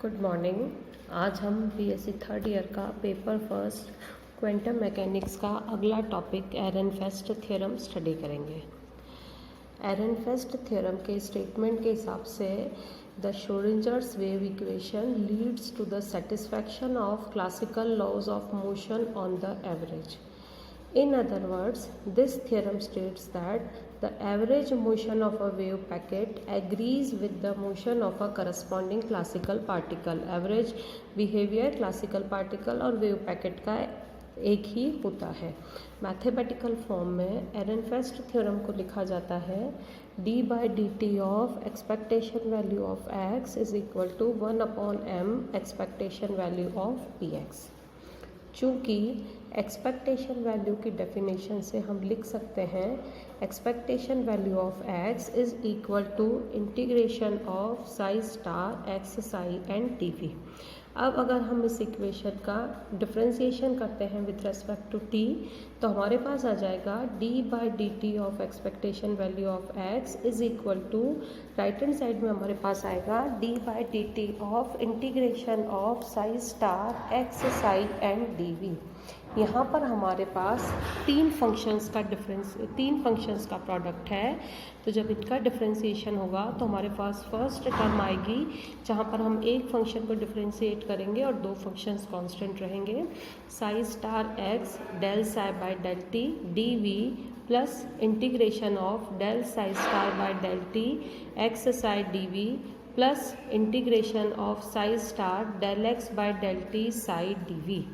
Good morning. आज हम BSc third year का पेपर फर्स्ट क्वांटम मैकेनिक्स का अगला टॉपिक एरनफेस्ट थ्योरम स्टडी करेंगे। एरनफेस्ट थ्योरम के स्टेटमेंट के हिसाब से the Schrodinger's wave equation leads to the satisfaction of classical laws of motion on the average. In other words, this theorem states that the average motion of a wave packet agrees with the motion of a corresponding classical particle. Average behavior classical particle और wave packet का एक ही होता है। Mathematical form में एरनफेस्ट theorem को लिखा जाता है d/dt of expectation value of x is equal to 1/m expectation value of px। चूँकि एक्सपेक्टेशन वैल्यू की डेफिनेशन से हम लिख सकते हैं expectation value of x is equal to integration of psi star X psi and T. अब अगर हम इस इक्वेशन का डिफरेंशिएशन करते हैं विथ रेस्पेक्ट टू t, तो हमारे पास आ जाएगा d/dt of expectation value of x is equal to, right hand side में हमारे पास आएगा d/dt of integration of psi star X psi and D. यहाँ पर हमारे पास तीन फंक्शंस का प्रोडक्ट है। तो जब इनका डिफरेंशिएशन होगा तो हमारे पास फर्स्ट टर्म आएगी जहाँ पर हम एक फंक्शन को डिफरेंशिएट करेंगे और दो फंक्शंस कांस्टेंट रहेंगे। Psi star X del psi by del T D we plus integration of del psi star by del T X psi D we plus integration of psi star del X by del T psi D V.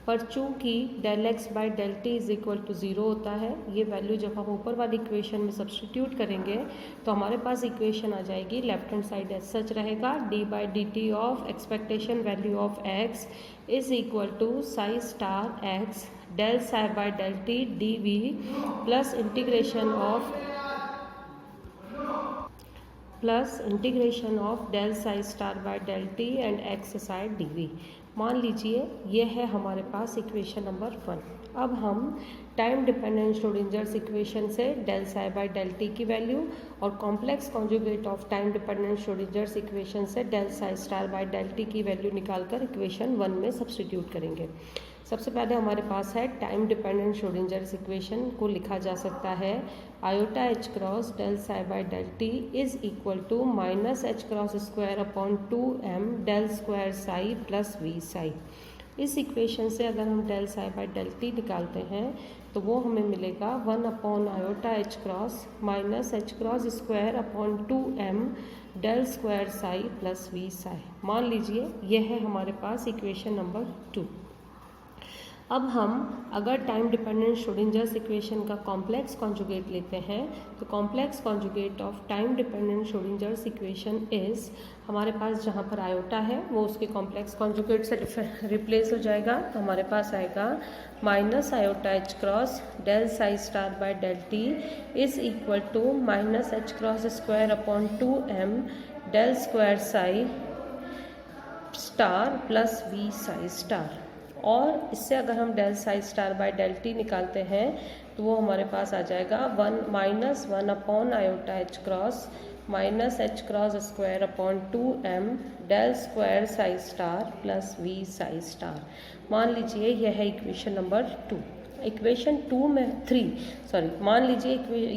पर चूँकि del X by del T is equal to 0 होता है, ये value जब हम ऊपर वाली equation में सब्सटीट्यूट करेंगे तो हमारे पास इक्वेशन आ जाएगी, left hand side as such रहेगा d/dt of expectation value of x is equal to psi star x del psi by del T D we plus integration of del psi star by del T and X psi D V. मान लीजिए ये है हमारे पास equation number 1। अब हम time dependent Schrodinger's equation से del psi by del T की value और complex conjugate of time dependent Schrodinger's equation से del psi star by del T की वैल्यू निकालकर इक्वेशन 1 में सब्सटीट्यूट करेंगे। सबसे पहले हमारे पास है टाइम डिपेंडेंट श्रोडिंजर्स इक्वेशन को लिखा जा सकता है iota H cross del psi by del T is equal to minus H cross square upon 2m del square psi plus we psi. इस इक्वेशन से अगर हम del psi by del T निकालते हैं तो वो हमें मिलेगा 1 upon iota H cross minus H cross square upon 2m del square psi plus we psi. मान लीजिए यह है हमारे पास इक्वेशन नंबर 2। अब हम अगर टाइम डिपेंडेंट श्रोडिंजर्स इक्वेशन का कॉम्प्लेक्स कॉन्जुगेट लेते हैं तो complex conjugate of time dependent Schrodinger's equation is, हमारे पास जहाँ पर आयोटा है वो उसके कॉम्प्लेक्स कॉन्जुगेट से रिप्लेस हो जाएगा। तो हमारे पास आएगा minus iota H cross del psi star by del T is equal to minus H cross square upon 2m del square psi star plus we psi star. और इससे अगर हम del psi star by del T निकालते हैं तो वो हमारे पास आ जाएगा 1 upon iota H cross minus H cross square upon 2m del square psi star plus we psi star. मान लीजिए यह है इक्वेशन नंबर 2। इक्वेशन 2 में 3 मान लीजिए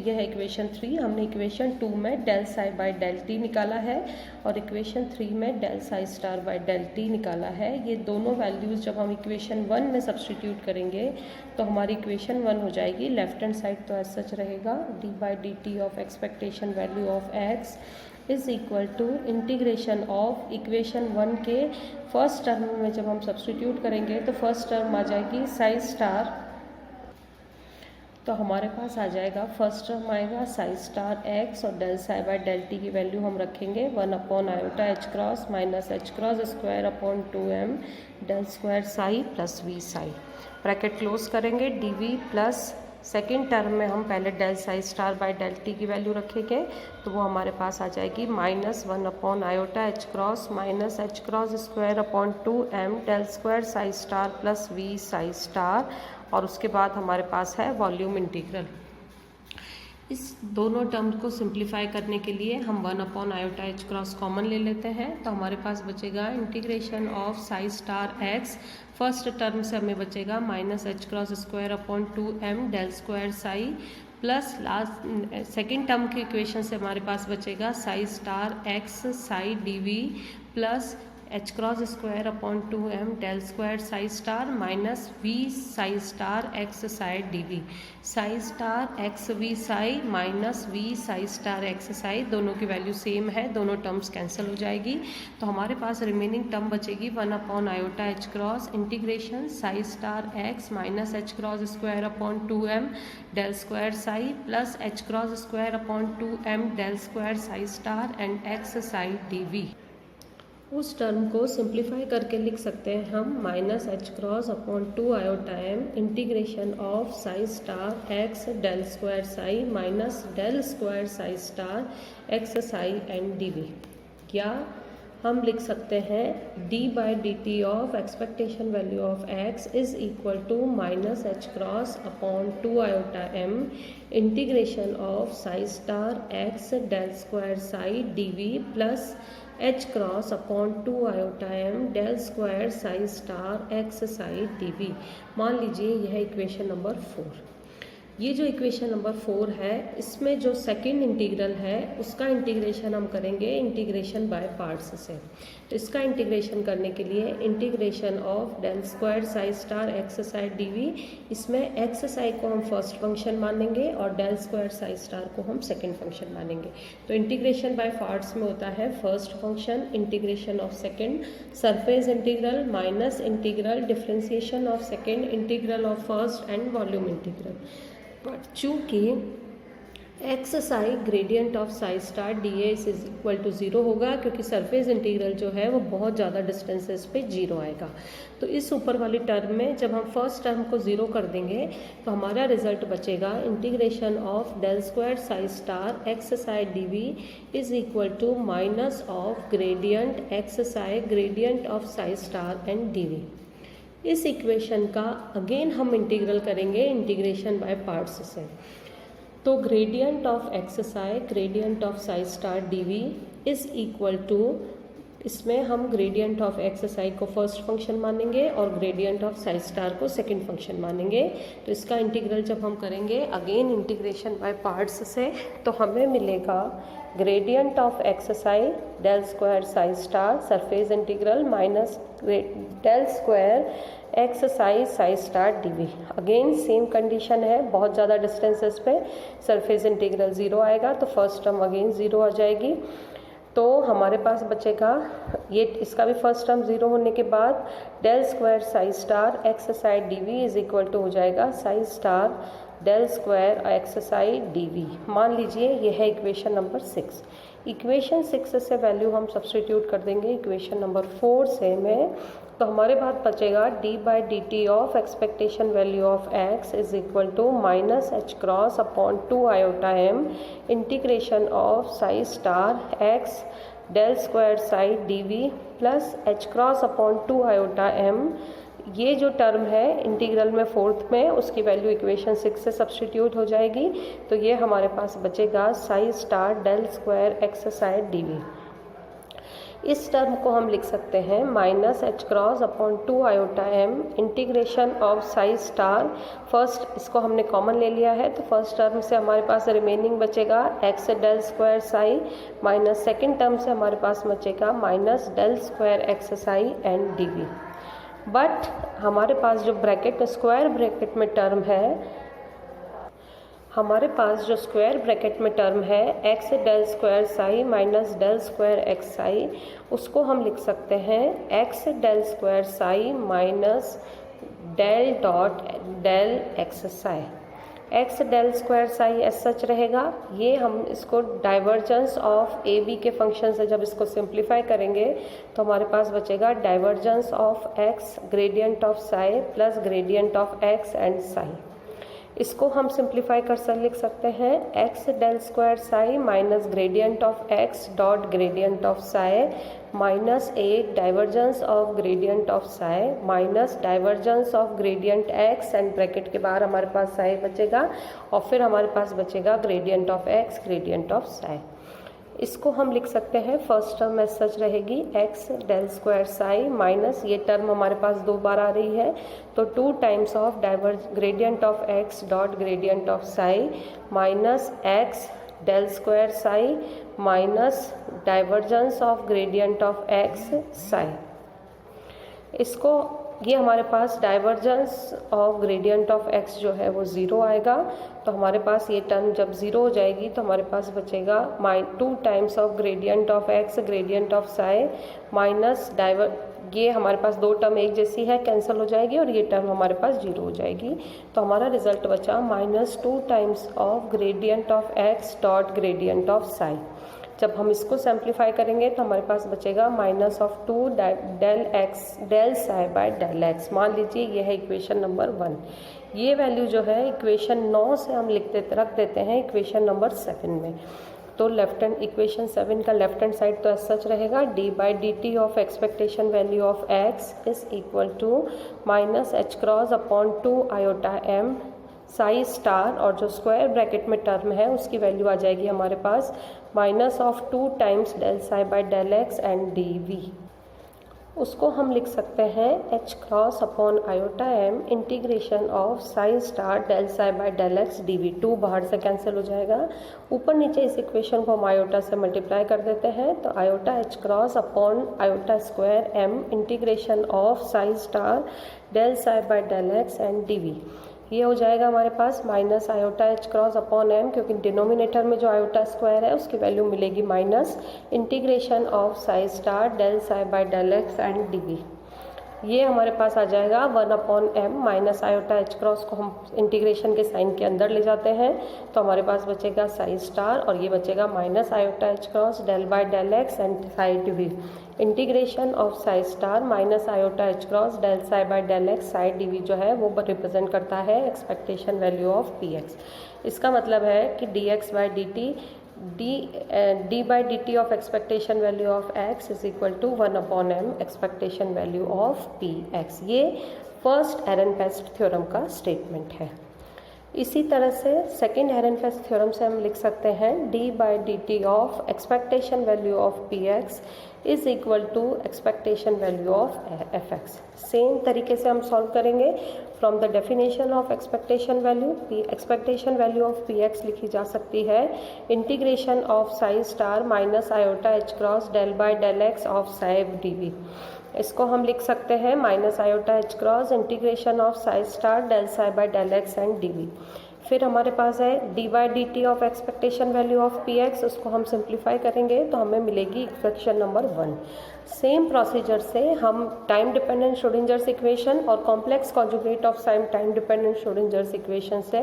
यह है इक्वेशन 3। हमने इक्वेशन 2 में del psi by del T निकाला है और इक्वेशन 3 में del psi star by del T निकाला है। ये दोनों वैल्यूज़ जब हम इक्वेशन 1 में सब्सटीट्यूट करेंगे तो हमारी इक्वेशन 1 हो जाएगी। लेफ्ट हैंड साइड तो ऐसा सच रहेगा d/dt of expectation value of x is equal to integration of equation 1 के फर्स्ट टर्म में जब हम सब्सटीट्यूट करेंगे तो फर्स्ट टर्म आ जाएगी साई स्टार, तो हमारे पास आ जाएगा फर्स्ट टर्म आएगा साई स्टार एक्स और del psi by del T की वैल्यू हम रखेंगे 1 upon iota H cross minus H cross square upon 2m del square psi plus we psi. Bracket close करेंगे d we plus second term में हम पहले del psi star by del T की value रखेंगे तो वो हमारे पास आ जाएगी -1 upon iota H cross minus H cross square upon 2m del square psi star plus we psi star. और उसके बाद हमारे पास है वॉल्यूम इंटीग्रल। इस दोनों टर्म्स को सिंप्लीफाई करने के लिए हम 1/i h कॉमन ले लेते हैं, तो हमारे पास बचेगा integration of psi star x। First term से हमें बचेगा -h²/2m del square psi, plus last second term के इक्वेशन से हमारे पास बचेगा psi star x psi D plus h²/2m del square psi star minus v psi star x psi D. Psi star x v psi minus v psi star x psi, दोनों की value same है, दोनों terms cancel हो जाएगी। तो हमारे पास remaining term बचेगी 1/i integration psi star x minus h²/2m del square psi plus h²/2m del square psi star and x psi D. उस टर्म को सिंप्लीफाई करके लिख सकते हैं हम -h×2m integration of psi star x del square psi minus del square psi star x psi and D. या हम लिख सकते हैं d/dt of expectation value of x is equal to -h×2m integration of psi star x del square psi D plus h×2m del square psi star x psi D. मान लीजिए यह equation number 4। ये जो इक्वेशन नंबर 4 है, इसमें जो second integral है उसका इंटीग्रेशन हम करेंगे इंटीग्रेशन बाय पार्ट्स से। तो इसका इंटीग्रेशन करने के लिए integration of del square psi star x psi D, इसमें x साई को हम फर्स्ट फंक्शन मानेंगे और डेल स्क्वायर साई स्टार को हम सेकंड फंक्शन मानेंगे। तो इंटीग्रेशन बाय पार्ट्स में होता है first function integration of second surface integral minus integral differentiation of second integral of first and volume integral. But चूँकि x psi gradient of psi star d is equal to 0 होगा, क्योंकि surface integral जो है वो बहुत ज़्यादा distances पे 0 आएगा। तो इस ऊपर वाली टर्म में जब हम फर्स्ट टर्म को 0 कर देंगे तो हमारा रिजल्ट बचेगा integration of del square psi star X psi D V is equal to minus of gradient X psi gradient of psi star and D V. इस इक्वेशन का अगेन हम इंटीग्रल करेंगे इंटीग्रेशन बाय पार्ट्स से। तो gradient of x psi gradient of psi star D V is equal to, इसमें हम gradient of x Sai को first function मानेंगे और ग्रेडियंट ऑफ साई स्टार को सेकंड फंक्शन मानेंगे। तो इसका इंटीग्रल जब हम करेंगे अगेन इंटीग्रेशन बाय पार्ट्स से, तो हमें मिलेगा gradient of x psi del square psi star surface integral minus del square X psi psi star D V. Again same condition है, बहुत ज़्यादा डिस्टेंसेस पे सरफेस इंटीग्रल 0 आएगा तो फर्स्ट टर्म अगेन 0 आ जाएगी। तो हमारे पास बचेगा ये, इसका भी फर्स्ट टर्म 0 होने के बाद del square psi star X psi D V is equal to हो जाएगा psi star del square X psi D V. मान लीजिए यह है इक्वेशन नंबर 6। इक्वेशन 6 से वैल्यू हम सब्सटीट्यूट कर देंगे इक्वेशन नंबर 4 से में, तो हमारे पास बचेगा d/dt of expectation value of x is equal to -h×2m integration of psi star x del square psi D we plus h×2m। ये जो टर्म है इंटीग्रल में फोर्थ में, उसकी वैल्यू इक्वेशन 6 से सब्सटीट्यूट हो जाएगी। तो ये हमारे पास बचेगा psi star del square X psi D V. इस टर्म को हम लिख सकते हैं -h×2m integration of psi star, first इसको हमने कॉमन ले लिया है तो फर्स्ट टर्म से हमारे पास रिमेनिंग बचेगा x del square psi minus second term से हमारे पास बचेगा minus del square X psi and D V. But हमारे पास जो ब्रैकेट स्क्वायर ब्रैकेट में टर्म है, हमारे पास जो स्क्वायर ब्रैकेट में टर्म है x del square psi minus del square X psi, उसको हम लिख सकते हैं x del square psi minus del dot del X psi. x del square psi as such रहेगा। ये हम इसको डाइवर्जेंस ऑफ ए बी के फंक्शन से जब इसको सिंप्लीफाई करेंगे तो हमारे पास बचेगा divergence of x gradient of psi plus gradient of x and psi. इसको हम सिंप्लीफाई कर लिख सकते हैं x del square psi minus gradient of x dot gradient of psi minus एक divergence of gradient of psi minus divergence of gradient x and bracket के बाहर हमारे पास साई बचेगा और फिर हमारे पास बचेगा gradient of x gradient of Sai. इसको हम लिख सकते हैं फर्स्ट टर्म एज सच रहेगी x del square psi minus ये टर्म हमारे पास 2 बार आ रही है तो 2 times of gradient of x dot gradient of psi minus x del square psi minus divergence of gradient of x psi. इसको ये हमारे पास divergence of gradient of x जो है वो 0 आएगा तो हमारे पास ये टर्म जब 0 हो जाएगी तो हमारे पास बचेगा 2 times of gradient of x gradient of psi minus ये हमारे पास 2 टर्म एक जैसी है कैंसिल हो जाएगी और ये टर्म हमारे पास 0 हो जाएगी तो हमारा रिजल्ट बचा -2 times of gradient of x dot gradient of Sai. जब हम इसको सिंप्लीफाई करेंगे तो हमारे पास बचेगा -2 del psi by del X. मान लीजिए ये है इक्वेशन नंबर 1। ये वैल्यू जो है इक्वेशन 9 से हम रख देते हैं इक्वेशन नंबर 7 में। तो लेफ्ट हैंड इक्वेशन 7 का लेफ्ट हैंड साइड तो ऐसा सच रहेगा D by D T of expectation value of X is equal to minus H cross upon 2 iota M psi star और जो स्क्वायर ब्रैकेट में टर्म है उसकी वैल्यू आ जाएगी हमारे पास -2 times del psi by del x and D V. उसको हम लिख सकते हैं H cross upon iota M integration of psi star del psi by del X D V. 2 बाहर से कैंसिल हो जाएगा। ऊपर नीचे इस इक्वेशन को हम आयोटा से मल्टीप्लाई कर देते हैं तो iota H cross upon iota square m integration of psi star del psi by del x and D v. ये हो जाएगा हमारे पास minus iota H cross upon m क्योंकि डिनोमिनेटर में जो आयोटा स्क्वायर है उसकी वैल्यू मिलेगी minus integration of psi star del psi by del x and D v. ये हमारे पास आ जाएगा 1 upon m minus iota H cross को हम इंटीग्रेशन के साइन के अंदर ले जाते हैं तो हमारे पास बचेगा साई स्टार और ये बचेगा minus iota H cross del by del x and psi D V. Integration of psi star minus iota H cross del psi by del X psi D V जो है वो रिप्रेजेंट करता है expectation value of P X. इसका मतलब है कि D X by D T D by D T of expectation value of X is equal to 1 upon M expectation value of P x. ये फर्स्ट एरनफेस्ट थ्योरम का statement है। इसी तरह से सेकेंड एरनफेस्ट थ्योरम से हम लिख सकते हैं D by D T of expectation value of P X is equal to expectation value of F X. Same तरीके से हम सॉल्व करेंगे। From the definition of expectation value expectation value of P X लिखी जा सकती है integration of psi star minus iota H cross del by del X of psi D V. इसको हम लिख सकते हैं minus iota H cross integration of psi star del psi by del x and D V. फिर हमारे पास है D by D T of expectation value of P X. उसको हम सिंप्लीफाई करेंगे तो हमें मिलेगी इक्वेशन नंबर 1। सेम प्रोसीजर से हम टाइम डिपेंडेंट श्रोडिंजर्स इक्वेशन और complex conjugate of time dependent Schrodinger's equation से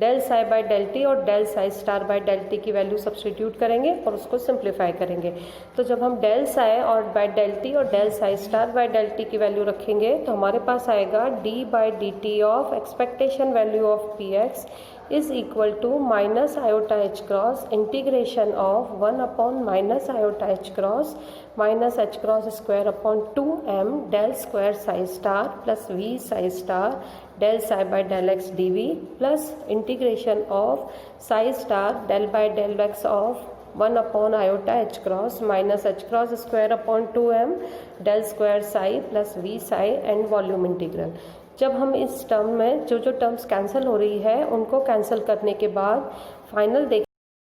del psi by del T और del psi star by del T की वैल्यू सब्स्टिट्यूट करेंगे और उसको सिंप्लीफाई करेंगे। तो जब हम डेल साई और बाय डेल टी और del psi star by del T की वैल्यू रखेंगे तो हमारे पास आएगा D by D T of expectation value of P X is equal to minus iota h cross integration of 1 upon minus iota h cross minus h cross square upon 2m del square psi star plus v psi star del psi by del x dv plus integration of psi star del by del x of 1 upon iota h cross minus h cross square upon 2m del square psi plus v psi and volume integral। जब हम इस term में जो terms cancel हो रही है उनको cancel करने के बाद फाइनल देखें